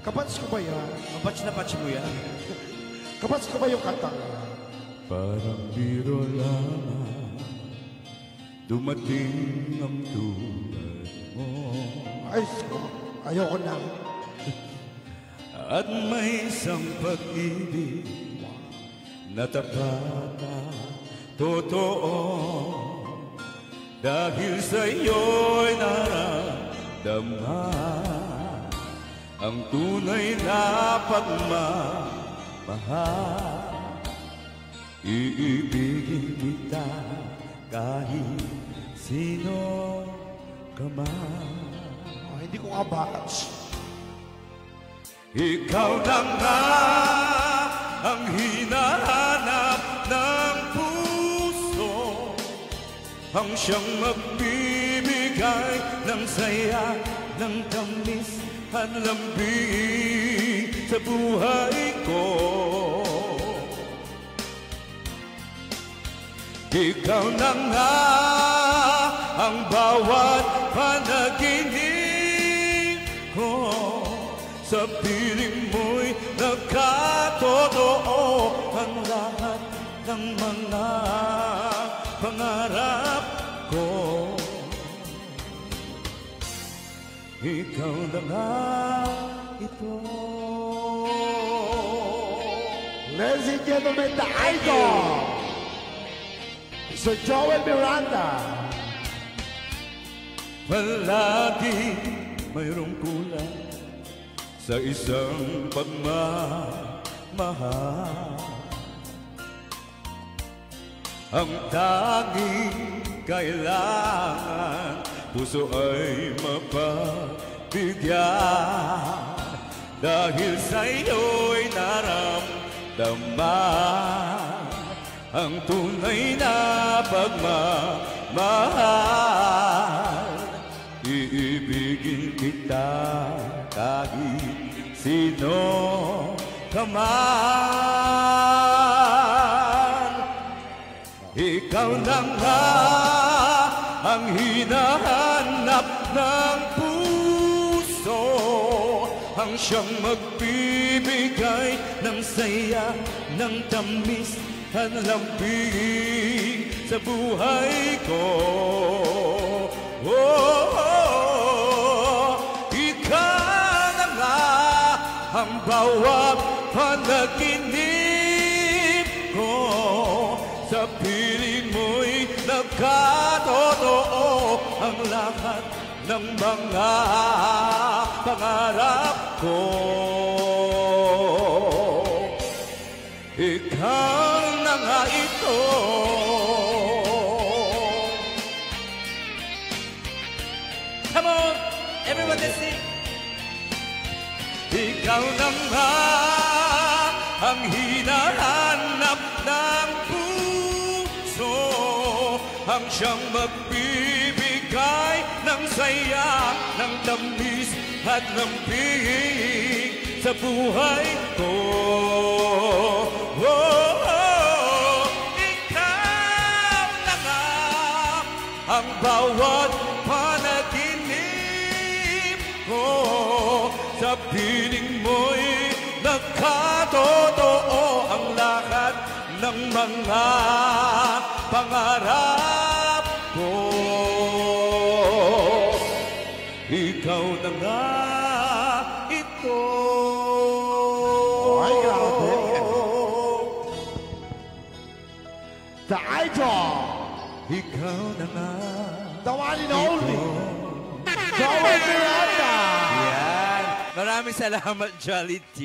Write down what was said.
Kapats ko ba yan? Mapatch na patch mo yan. Kapats ko ba yung kantang? Parang biro lamang dumating ang tulad mo. Ay, ayoko na. At may isang pag-ibig na tapat na totoo. Dahil sa'yo'y naramdaman ang tunay na pagmamahal. Iibigin kita kahit sino ka man. Oh, hindi ko nga batch. Ikaw na nga ang hinahanap ng puso, ang siyang magbibigay ng saya, ng tamis at lambing sa buhay ko. Ikaw na nga ang bawat panaginip ko, sa piling mo'y nagkatotoo ang lahat ng mga pangarap ko. Ikaw na nga ito. Ladies and gentlemen, the idol, Sir Joel Miranda. Palagi mayroong kulang sa isang pagmamahal. Ang tanging kailangan puso ay mapabigyan, dahil sa'yo'y naramdaman ang tunay na pagmamahal. Iibigin kita kahit sino ka man. Ikaw na nga ang hinahanap ng puso, ang siyang magbibigay ng saya, ng tamis at lambing sa buhay ko. Ikaw na nga ang bawat panaginip ko, sa piling mo'y nagkatotoo ang lahat ng mga pangarap ko. Ikaw na nga ito. Come on, everybody sing. Ikaw na nga ang hinahanap ng puso, ang siyang magbibigay ng saya, ng tamis at lambing sa buhay ko. Ikaw na nga ang bawat panaginip ko, sa piling mo'y nagkatotoo ang lahat ng mga pangarap ko. Ikaw na nga ito. Ay, grabe. The idol, Ikaw na nga. the one and only, Joel Miranda. Yan. Maraming salamat, Jolly T.